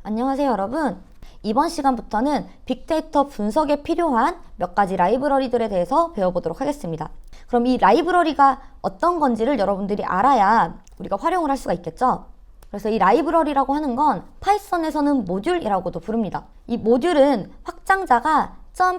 안녕하세요 여러분. 이번 시간부터는 빅데이터 분석에 필요한 몇 가지 라이브러리들에 대해서 배워보도록 하겠습니다. 그럼 이 라이브러리가 어떤 건지를 여러분들이 알아야 우리가 활용을 할 수가 있겠죠? 그래서 이 라이브러리라고 하는 건 파이썬에서는 모듈이라고도 부릅니다. 이 모듈은 확장자가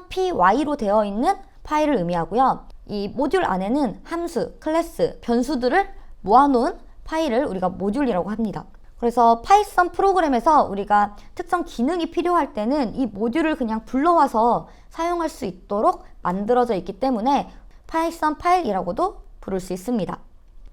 .py로 되어 있는 파일을 의미하고요. 이 모듈 안에는 함수, 클래스, 변수들을 모아놓은 파일을 우리가 모듈이라고 합니다. 그래서 파이썬 프로그램에서 우리가 특정 기능이 필요할 때는 이 모듈을 그냥 불러와서 사용할 수 있도록 만들어져 있기 때문에 파이썬 파일이라고도 부를 수 있습니다.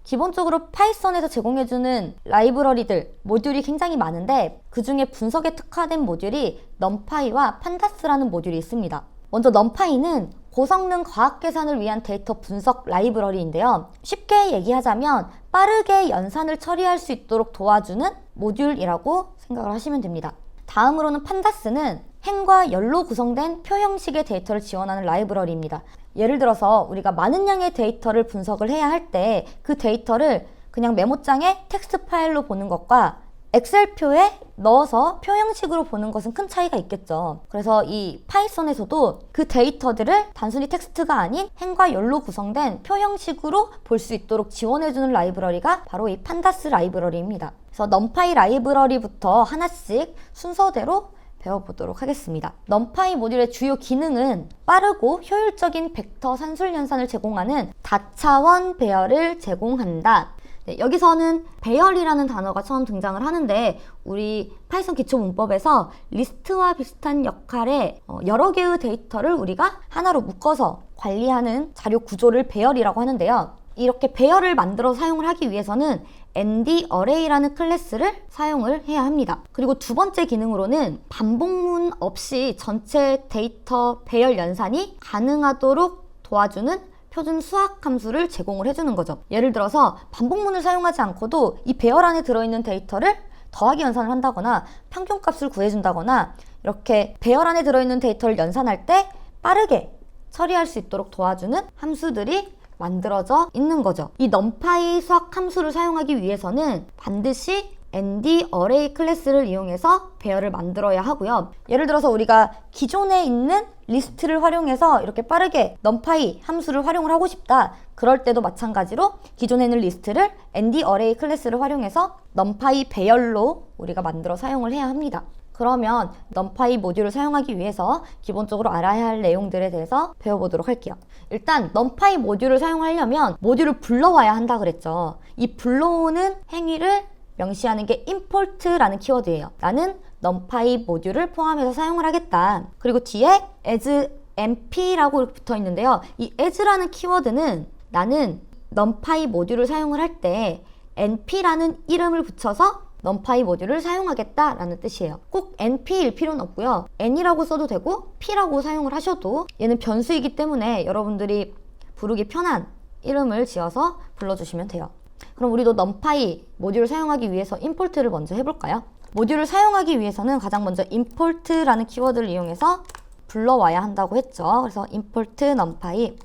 기본적으로 파이썬에서 제공해주는 라이브러리들, 모듈이 굉장히 많은데 그 중에 분석에 특화된 모듈이 numpy와 pandas-라는 모듈이 있습니다. 먼저 numpy는 고성능 과학계산을 위한 데이터 분석 라이브러리인데요. 쉽게 얘기하자면 빠르게 연산을 처리할 수 있도록 도와주는 모듈이라고 생각을 하시면 됩니다. 다음으로는 판다스는 행과 열로 구성된 표 형식의 데이터를 지원하는 라이브러리입니다. 예를 들어서 우리가 많은 양의 데이터를 분석을 해야 할 때 그 데이터를 그냥 메모장에 텍스트 파일로 보는 것과 엑셀표에 넣어서 표 형식으로 보는 것은 큰 차이가 있겠죠. 그래서 이 파이썬에서도 그 데이터들을 단순히 텍스트가 아닌 행과 열로 구성된 표 형식으로 볼 수 있도록 지원해주는 라이브러리가 바로 이 판다스 라이브러리입니다. 그래서 numpy 라이브러리부터 하나씩 순서대로 배워보도록 하겠습니다. numpy 모듈의 주요 기능은 빠르고 효율적인 벡터 산술 연산을 제공하는 다차원 배열을 제공한다. 네, 여기서는 배열이라는 단어가 처음 등장을 하는데 우리 파이썬 기초 문법에서 리스트와 비슷한 역할의 여러 개의 데이터를 우리가 하나로 묶어서 관리하는 자료 구조를 배열이라고 하는데요. 이렇게 배열을 만들어 사용을 하기 위해서는 NDArray라는 클래스를 사용을 해야 합니다. 그리고 두 번째 기능으로는 반복문 없이 전체 데이터 배열 연산이 가능하도록 도와주는 표준 수학 함수를 제공을 해주는 거죠. 예를 들어서 반복문을 사용하지 않고도 이 배열 안에 들어있는 데이터를 더하기 연산을 한다거나 평균값을 구해준다거나 이렇게 배열 안에 들어있는 데이터를 연산할 때 빠르게 처리할 수 있도록 도와주는 함수들이 만들어져 있는 거죠. 이 numpy 수학 함수를 사용하기 위해서는 반드시 NDArray 클래스를 이용해서 배열을 만들어야 하고요. 예를 들어서 우리가 기존에 있는 리스트를 활용해서 이렇게 빠르게 numpy 함수를 활용을 하고 싶다. 그럴 때도 마찬가지로 기존에 있는 리스트를 NDArray 클래스를 활용해서 numpy 배열로 우리가 만들어 사용을 해야 합니다. 그러면 numpy 모듈을 사용하기 위해서 기본적으로 알아야 할 내용들에 대해서 배워보도록 할게요. 일단 numpy 모듈을 사용하려면 모듈을 불러와야 한다 그랬죠. 이 불러오는 행위를 명시하는 게 import라는 키워드예요. 나는 numpy 모듈을 포함해서 사용을 하겠다. 그리고 뒤에 as np라고 붙어 있는데요. 이 as라는 키워드는 나는 numpy 모듈을 사용을 할 때 np라는 이름을 붙여서 numpy 모듈을 사용하겠다라는 뜻이에요. 꼭 np일 필요는 없고요. n이라고 써도 되고 p라고 사용을 하셔도 얘는 변수이기 때문에 여러분들이 부르기 편한 이름을 지어서 불러주시면 돼요. 그럼 우리도 numpy 모듈을 사용하기 위해서 import를 먼저 해볼까요? 모듈을 사용하기 위해서는 가장 먼저 import라는 키워드를 이용해서 불러와야 한다고 했죠. 그래서 import numpy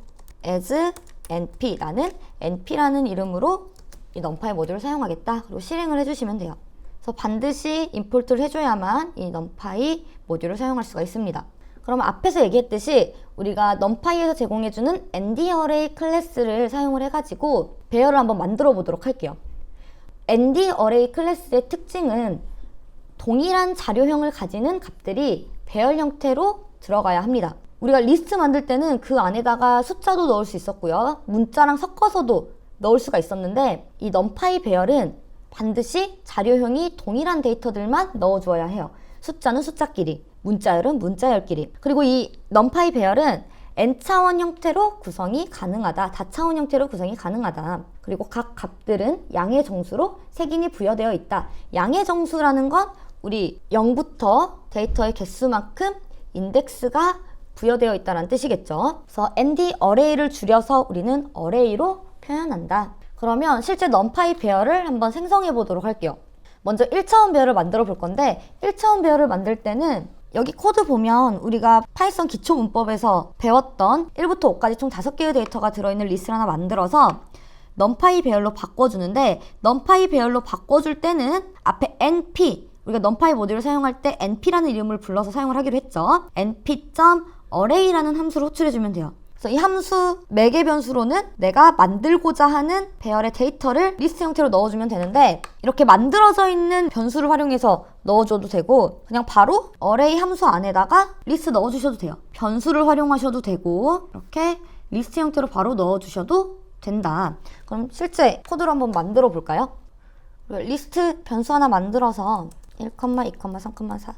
as np, 나는 np라는 이름으로 이 numpy 모듈을 사용하겠다. 그리고 실행을 해주시면 돼요. 그래서 반드시 import를 해줘야만 이 numpy 모듈을 사용할 수가 있습니다. 그러면 앞에서 얘기했듯이 우리가 numpy에서 제공해주는 NDArray 클래스를 사용을 해가지고 배열을 한번 만들어 보도록 할게요. NDArray 클래스의 특징은 동일한 자료형을 가지는 값들이 배열 형태로 들어가야 합니다. 우리가 리스트 만들 때는 그 안에다가 숫자도 넣을 수 있었고요. 문자랑 섞어서도 넣을 수가 있었는데 이 numpy 배열은 반드시 자료형이 동일한 데이터들만 넣어주어야 해요. 숫자는 숫자끼리, 문자열은 문자열끼리. 그리고 이 numpy 배열은 n차원 형태로 구성이 가능하다. 다차원 형태로 구성이 가능하다. 그리고 각 값들은 양의 정수로 색인이 부여되어 있다. 양의 정수라는 건 우리 0부터 데이터의 개수만큼 인덱스가 부여되어 있다는 뜻이겠죠. 그래서 NDArray를 줄여서 우리는 array로 표현한다. 그러면 실제 numpy 배열을 한번 생성해 보도록 할게요. 먼저 1차원 배열을 만들어 볼 건데 1차원 배열을 만들 때는 여기 코드 보면 우리가 파이썬 기초 문법에서 배웠던 1부터 5까지 총 5개의 데이터가 들어있는 리스트를 하나 만들어서 numpy 배열로 바꿔주는데 numpy 배열로 바꿔줄 때는 앞에 np 우리가 numpy 모듈을 사용할 때 np라는 이름을 불러서 사용을 하기로 했죠. np.array라는 함수를 호출해주면 돼요. 그래서 이 함수 매개 변수로는 내가 만들고자 하는 배열의 데이터를 리스트 형태로 넣어주면 되는데, 이렇게 만들어져 있는 변수를 활용해서 넣어줘도 되고, 그냥 바로 array 함수 안에다가 리스트 넣어주셔도 돼요. 변수를 활용하셔도 되고, 이렇게 리스트 형태로 바로 넣어주셔도 된다. 그럼 실제 코드로 한번 만들어 볼까요? 리스트 변수 하나 만들어서 1, 2, 3, 4,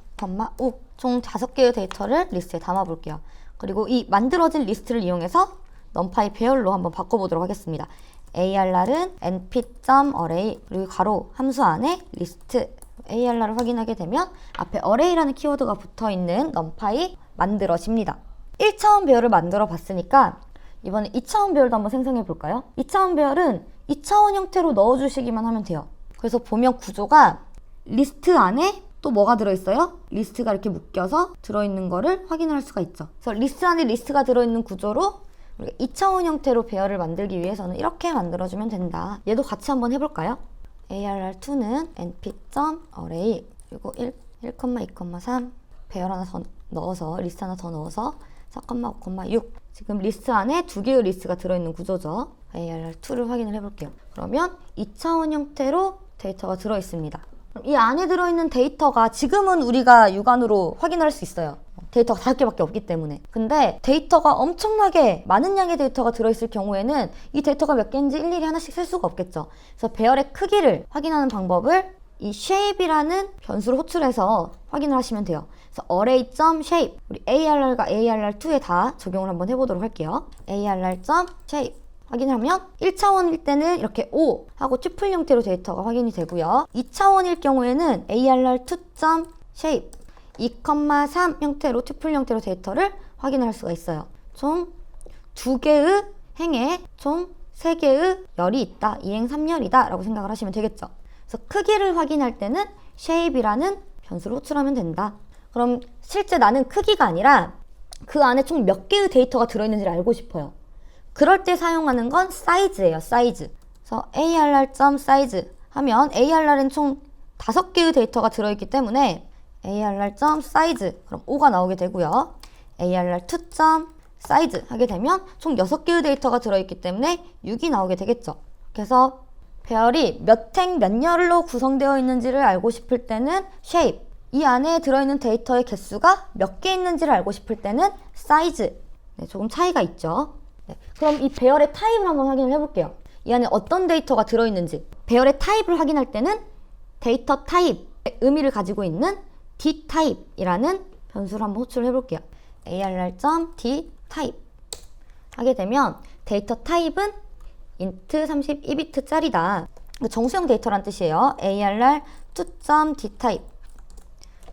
5 총 5개의 데이터를 리스트에 담아 볼게요. 그리고 이 만들어진 리스트를 이용해서 numpy 배열로 한번 바꿔보도록 하겠습니다. arr은 np.array 그리고 가로 함수 안에 리스트 arr를 확인하게 되면 앞에 array라는 키워드가 붙어있는 numpy 만들어집니다. 1차원 배열을 만들어 봤으니까 이번에 2차원 배열도 한번 생성해 볼까요? 2차원 배열은 2차원 형태로 넣어주시기만 하면 돼요. 그래서 보면 구조가 리스트 안에 또 뭐가 들어있어요? 리스트가 이렇게 묶여서 들어있는 거를 확인할 수가 있죠. 그래서 리스트 안에 리스트가 들어있는 구조로 우리가 2차원 형태로 배열을 만들기 위해서는 이렇게 만들어주면 된다. 얘도 같이 한번 해볼까요? arr2는 np.array 그리고 1, 2, 3 배열 하나 더 넣어서 리스트 하나 더 넣어서 4, 5, 6 지금 리스트 안에 2개의 리스트가 들어있는 구조죠. arr2를 확인을 해볼게요. 그러면 2차원 형태로 데이터가 들어있습니다. 이 안에 들어있는 데이터가 지금은 우리가 육안으로 확인할 수 있어요. 데이터가 5개밖에 없기 때문에. 근데 데이터가 엄청나게 많은 양의 데이터가 들어있을 경우에는 이 데이터가 몇 개인지 일일이 하나씩 셀 수가 없겠죠. 그래서 배열의 크기를 확인하는 방법을 이 shape이라는 변수를 호출해서 확인을 하시면 돼요. 그래서 array.shape 우리 arr과 arr2에 다 적용을 한번 해보도록 할게요. arr.shape 확인하면 1차원일 때는 이렇게 O 하고 튜플 형태로 데이터가 확인이 되고요. 2차원일 경우에는 arr2.shape 2,3 형태로 튜플 형태로 데이터를 확인할 수가 있어요. 총 2개의 행에 총 3개의 열이 있다. 2행 3열이다 라고 생각을 하시면 되겠죠. 그래서 크기를 확인할 때는 shape이라는 변수를 호출하면 된다. 그럼 실제 나는 크기가 아니라 그 안에 총 몇 개의 데이터가 들어있는지를 알고 싶어요. 그럴 때 사용하는 건 사이즈예요. 사이즈. 그래서 arr.size 하면 arr은 총 5개의 데이터가 들어있기 때문에 arr.size 그럼 5가 나오게 되고요. arr2.size 하게 되면 총 6개의 데이터가 들어있기 때문에 6이 나오게 되겠죠. 그래서 배열이 몇 행 몇 열로 구성되어 있는지를 알고 싶을 때는 shape 이 안에 들어있는 데이터의 개수가 몇 개 있는지를 알고 싶을 때는 size 조금 차이가 있죠. 그럼 이 배열의 타입을 한번 확인을 해볼게요. 이 안에 어떤 데이터가 들어있는지. 배열의 타입을 확인할 때는 데이터 타입의 의미를 가지고 있는 dtype이라는 변수를 한번 호출을 해볼게요. arr.dtype 하게 되면 데이터 타입은 int 32비트짜리다. 정수형 데이터란 뜻이에요. arr2.dtype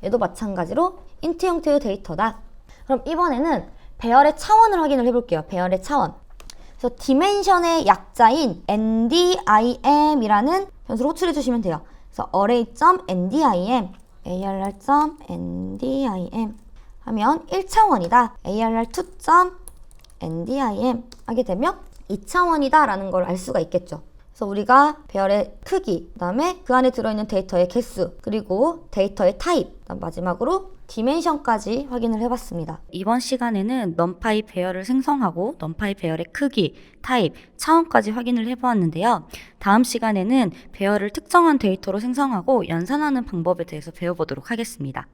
얘도 마찬가지로 int 형태의 데이터다. 그럼 이번에는 배열의 차원을 확인을 해볼게요. 배열의 차원. 그래서 dimension의 약자인 ndim이라는 변수를 호출해 주시면 돼요. 그래서 array.ndim, arr.ndim 하면 1차원이다. arr2.ndim 하게 되면 2차원이다 라는 걸 알 수가 있겠죠. 그래서 우리가 배열의 크기, 그 다음에 그 안에 들어있는 데이터의 개수, 그리고 데이터의 타입, 그다음 마지막으로 디멘션까지 확인을 해봤습니다. 이번 시간에는 numpy 배열을 생성하고 numpy 배열의 크기, 타입, 차원까지 확인을 해보았는데요. 다음 시간에는 배열을 특정한 데이터로 생성하고 연산하는 방법에 대해서 배워보도록 하겠습니다.